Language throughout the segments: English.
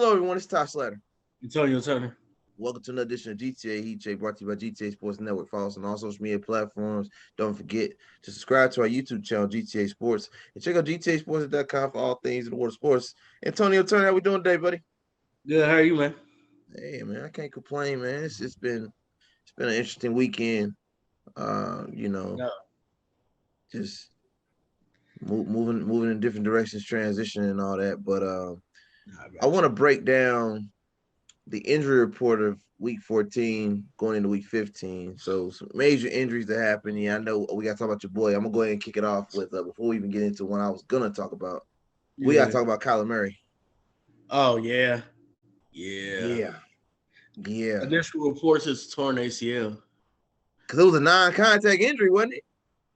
Hello, everyone. It's Tosh Slatter. Antonio Turner. Welcome to another edition of GTA Heat Check, brought to you by GTA Sports Network. Follow us on all social media platforms. Don't forget to subscribe to our YouTube channel, GTA Sports, and check out GTAsports.com for all things in the world of sports. Antonio Turner, how we doing today, buddy? Good. How are you, man? Hey, man, I can't complain, man. It's been an interesting weekend. No. Just moving in different directions, transition and all that. But I want to break down the injury report of week 14 going into week 15. So some major injuries that happened. Yeah, I know we got to talk about your boy. I'm going to go ahead and kick it off with before we even get into what I was going to talk about. We got to talk about Kyler Murray. Oh, yeah. Yeah. Initial reports it's torn ACL. Because it was a non-contact injury, wasn't it?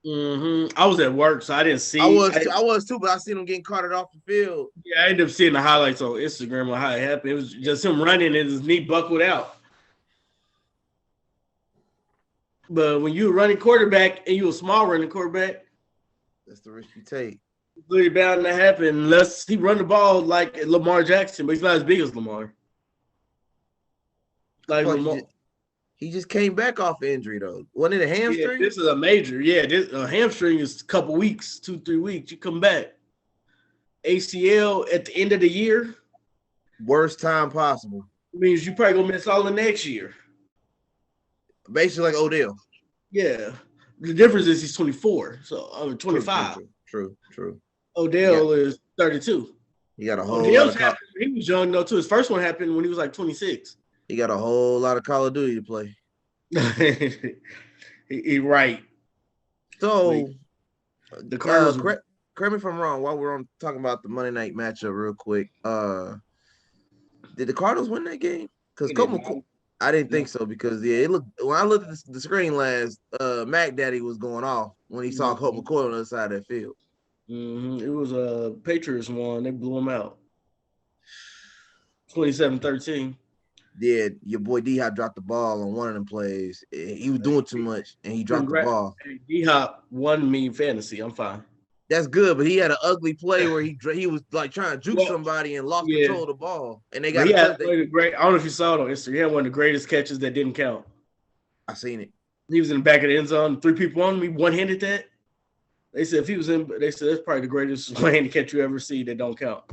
Mm-hmm. I was at work, so I didn't see. I was too, but I seen him getting carted off the field. Yeah, I ended up seeing the highlights on Instagram on how it happened. It was just him running and his knee buckled out. But when you're running quarterback and you're a small running quarterback, that's the risk you take. It's really bound to happen unless he run the ball like Lamar Jackson, but he's not as big as Lamar. Like Lamar. He just came back off injury though. Wasn't it a hamstring? Yeah, this is a major. Yeah, a hamstring is a couple weeks, 2-3 weeks. You come back. ACL at the end of the year. Worst time possible. Means you probably gonna miss all the next year. Basically like Odell. Yeah. The difference is he's 24. So 25. True. Odell is 32. He got a whole lot of he was young though too. His first one happened when he was like 26. He got a whole lot of Call of Duty to play. he right. So the Cardinals. Correct me if I'm wrong. While we're on talking about the Monday night matchup, real quick, did the Cardinals win that game? Because I didn't think so. Because it looked when I looked at the screen last, Mac Daddy was going off when he saw Colt McCoy on the other side of that field. Mm-hmm. It was a Patriots one. They blew him out. 27-13. Yeah, your boy D-Hop dropped the ball on one of them plays. He was doing too much, and he dropped the ball. Hey, D-Hop won me fantasy. I'm fine. That's good, but he had an ugly play where he was like trying to juke somebody and lost control of the ball, and they got. He had great. I don't know if you saw it on Instagram. He had one of the greatest catches that didn't count. I seen it. He was in the back of the end zone. 3 people on me, one-handed that. They said if he was in, they said that's probably the greatest one-handed catch you ever see that don't count.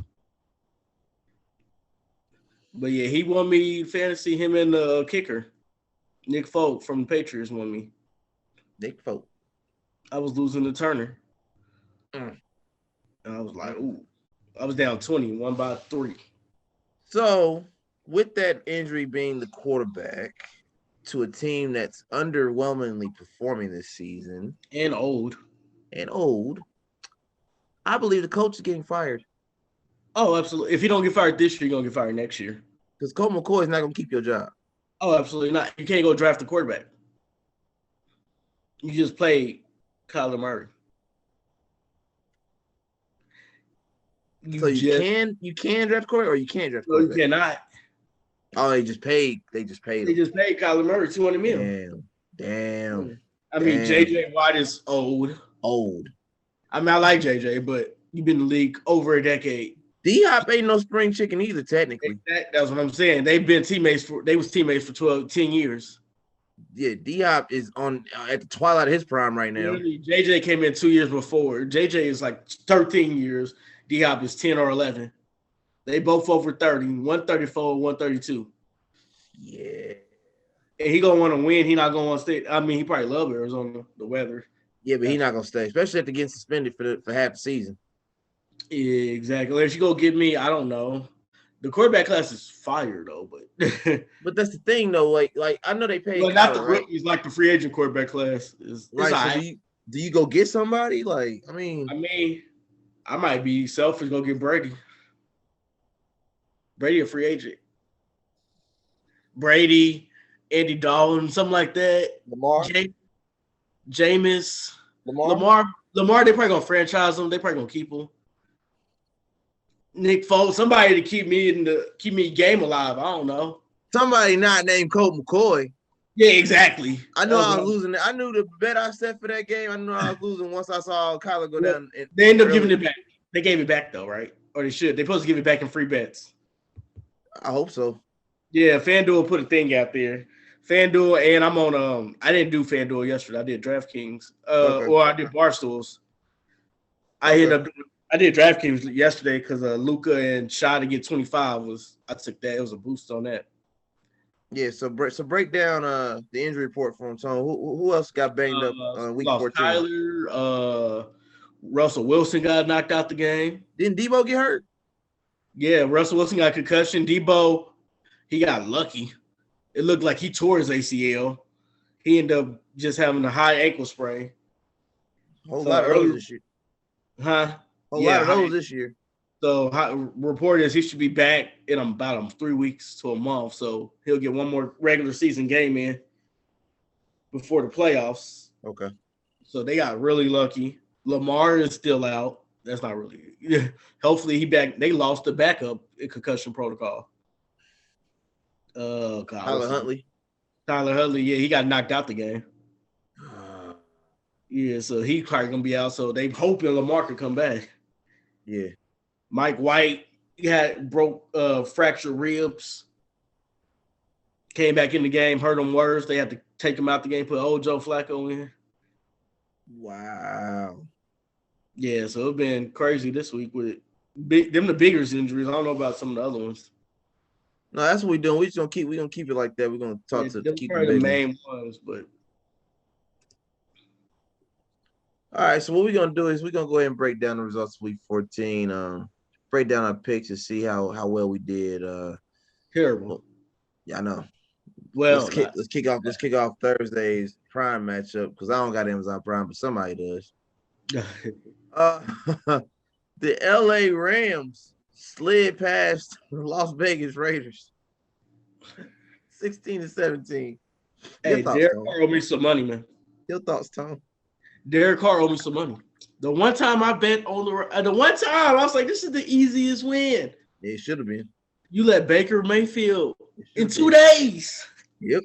But yeah, he won me fantasy. Him and the kicker, Nick Folk from the Patriots, won me. Nick Folk. I was losing to Turner. And I was like, ooh. I was down 20, won by 3. So, with that injury being the quarterback to a team that's underwhelmingly performing this season and old, I believe the coach is getting fired. Oh, absolutely. If you don't get fired this year, you're going to get fired next year. Because Colt McCoy is not going to keep your job. Oh, absolutely not. You can't go draft a quarterback. You just play Kyler Murray. You can draft a quarterback or you can't draft a quarterback? No, you cannot. Oh, they just paid Kyler Murray $200 million. Damn. I mean, JJ Watt is old. I mean, I like JJ, but you've been in the league over a decade. D-Hop ain't no spring chicken either, technically. That's what I'm saying. They've been teammates for 10 years. Yeah, D-Hop is on at the twilight of his prime right now. Literally, JJ came in 2 years before. JJ is like 13 years. D-Hop is 10 or 11. They both over 30, 134, 132. Yeah. And he gonna want to win. He not gonna want to stay. I mean, he probably love Arizona, the weather. Yeah, but he not gonna stay, especially after getting suspended for half the season. Yeah, exactly. Unless you go get me, I don't know. The quarterback class is fire though, but but that's the thing though. Like I know they paid. But not the rookies, like the free agent quarterback class is right. So do you go get somebody? Like, I mean, I might be selfish. Go get Brady. Brady a free agent. Brady, Andy Dalton, something like that. Lamar, Jameis, Lamar. They probably gonna franchise him. They probably gonna keep him. Nick Foles, somebody to keep me game alive. I don't know. Somebody not named Colt McCoy. Yeah, exactly. I knew I was losing. I knew the bet I set for that game. I knew I was losing once I saw Kyler go down. They ended up giving it back. They gave it back though, right? Or they should. They're supposed to give it back in free bets. I hope so. Yeah, FanDuel put a thing out there. FanDuel, and I'm on I didn't do FanDuel yesterday. I did DraftKings. Okay. Or I did Barstools. I Okay. ended up I did DraftKings yesterday because Luca and Shy to get 25 I took that. It was a boost on that. Yeah. So break down the injury report from Tone. Who else got banged up week Lost 14? Kyler. Russell Wilson got knocked out the game. Didn't Debo get hurt? Yeah, Russell Wilson got concussion. Debo, he got lucky. It looked like he tore his ACL. He ended up just having a high ankle sprain. Whole So lot of those early, this year. huh? Whole lot Yeah, of those this year. So report is he should be back in about 3 weeks to a month. So he'll get one more regular season game in before the playoffs. Okay. So they got really lucky. Lamar is still out. That's not really. Yeah. Hopefully he back. They lost the backup in concussion protocol. God, Tyler Huntley. Tyler Huntley. Yeah, he got knocked out the game. Yeah, so he's probably gonna be out. So they hoping Lamar could come back. Yeah. Mike White fractured ribs. Came back in the game, hurt him worse. They had to take him out the game, put old Joe Flacco in. Wow. Yeah, so it's been crazy this week with the biggest injuries. I don't know about some of the other ones. No, that's what we're doing. We're gonna keep it like that. We're gonna talk to keep probably the main ones, but all right. So what we're gonna do is we're gonna go ahead and break down the results of week 14. Break down our picks and see how well we did. Terrible. Yeah, I know. Well, let's kick off Thursday's Prime matchup because I don't got Amazon Prime, but somebody does. The LA Rams slid past Las Vegas Raiders 16-17. Hey, Derek Carr owe me some money, man. Your thoughts, Tom? Derek Carr owe me some money. The one time I bet on the one time I was like, this is the easiest win. It should have been. You let Baker Mayfield in 2 days. Yep.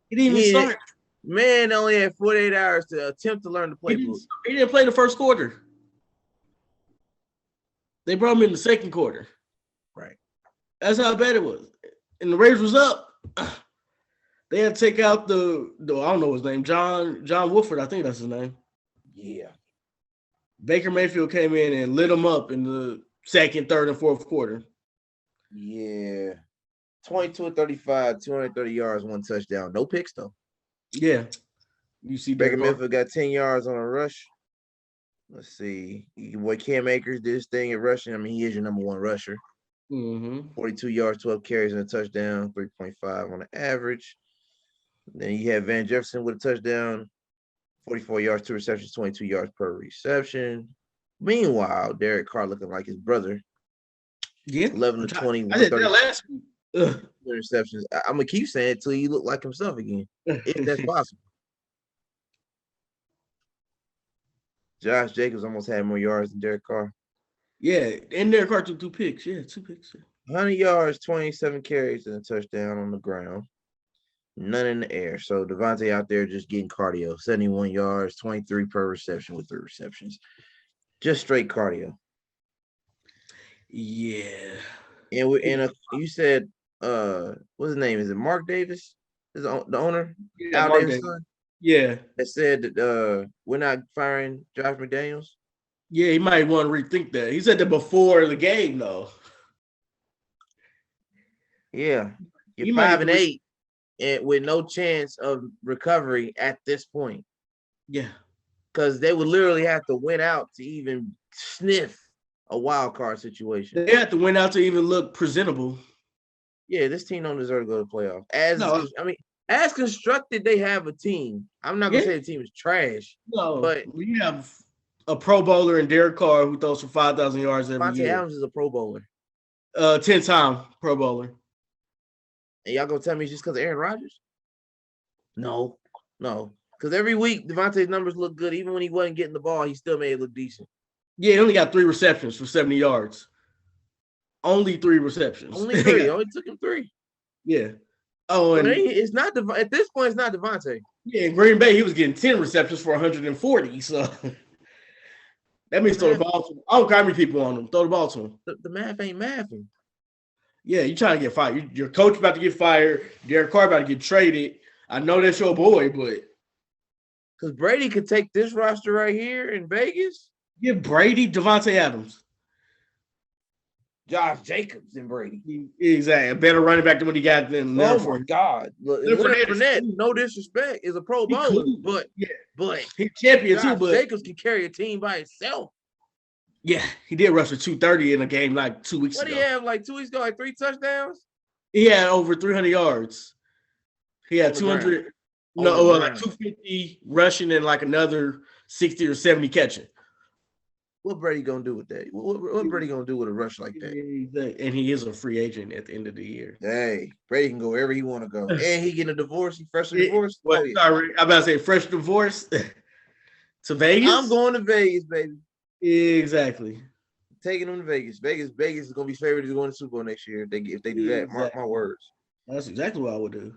He didn't even start. Man only had 48 hours to attempt to learn the playbook. He didn't play the first quarter. They brought him in the second quarter. Right. That's how bad it was. And the Raiders was up. They had to take out the I don't know his name, John Wolford, I think that's his name. Yeah. Baker Mayfield came in and lit him up in the second, third, and fourth quarter. Yeah. 22-35, 230 yards, 1 touchdown. No picks, though. Yeah. You see Baker Mayfield got 10 yards on a rush. Let's see. Your boy Cam Akers did his thing at rushing. I mean, he is your number one rusher. 42 yards, 12 carries, and a touchdown, 3.5 on the average. Then you have Van Jefferson with a touchdown, 44 yards, 2 receptions, 22 yards per reception. Meanwhile, Derek Carr looking like his brother. Yeah. 11-20. I did that last week. Interceptions. I'm gonna keep saying it till you look like himself again, if that's possible. Josh Jacobs almost had more yards than Derek Carr. Yeah, and Derek Carr took 2 picks. Yeah, 2 picks. 100 yards, 27 carries, and a touchdown on the ground. None in the air. So Devontae out there just getting cardio. 71 yards, 23 per reception with 3 receptions. Just straight cardio. Yeah. And you said what's his name? Is it Mark Davis? Is the owner? Yeah, Al Davis' son? Yeah. That said that we're not firing Josh McDaniels. Yeah, he might want to rethink that. He said that before the game, though. Yeah. You're 5-8 and with no chance of recovery at this point. Yeah. Because they would literally have to win out to even sniff a wild card situation. They have to win out to even look presentable. Yeah, this team don't deserve to go to playoffs. As constructed, they have a team. I'm not gonna say the team is trash. No, but we have a Pro Bowler in Derek Carr who throws for 5,000 yards every year. Devontae Adams is a Pro Bowler. 10-time Pro Bowler. And y'all gonna tell me it's just because of Aaron Rodgers? No. Because every week Devontae's numbers look good. Even when he wasn't getting the ball, he still made it look decent. Yeah, he only got 3 receptions for 70 yards. Only 3 receptions. Only 3. Only took him 3. Yeah. Oh, and it's not at this point. It's not Devontae. Yeah, in Green Bay, he was getting 10 receptions for 140. So that means throw the ball to him. I don't got many people on him. Throw the ball to him. The math ain't mathing. Yeah, you trying to get fired. Your coach about to get fired. Derek Carr about to get traded. I know that's your boy, but because Brady could take this roster right here in Vegas. give Brady Devontae Adams. Josh Jacobs and Brady. Exactly. A better running back than what he got than Leonard. Oh my God. Leonard Fournette, no disrespect, is a pro bowler, but he's champion Josh too. But Jacobs can carry a team by himself. Yeah, he did rush for 230 in a game like 2 weeks ago. What did he have like 2 weeks ago? Like 3 touchdowns? He had over 300 yards. He had 200, like 250 rushing and like another 60 or 70 catching. What Brady gonna do with that? What Brady gonna do with a rush like that? And he is a free agent at the end of the year. Hey, Brady can go wherever he want to go, and he getting a divorce. He freshly divorced. Sorry, I'm about to say fresh divorce to Vegas. I'm going to Vegas, baby. Exactly. Taking them to Vegas. Vegas is gonna be favored to go in the Super Bowl next year if they do that. Mark my words. That's exactly what I would do.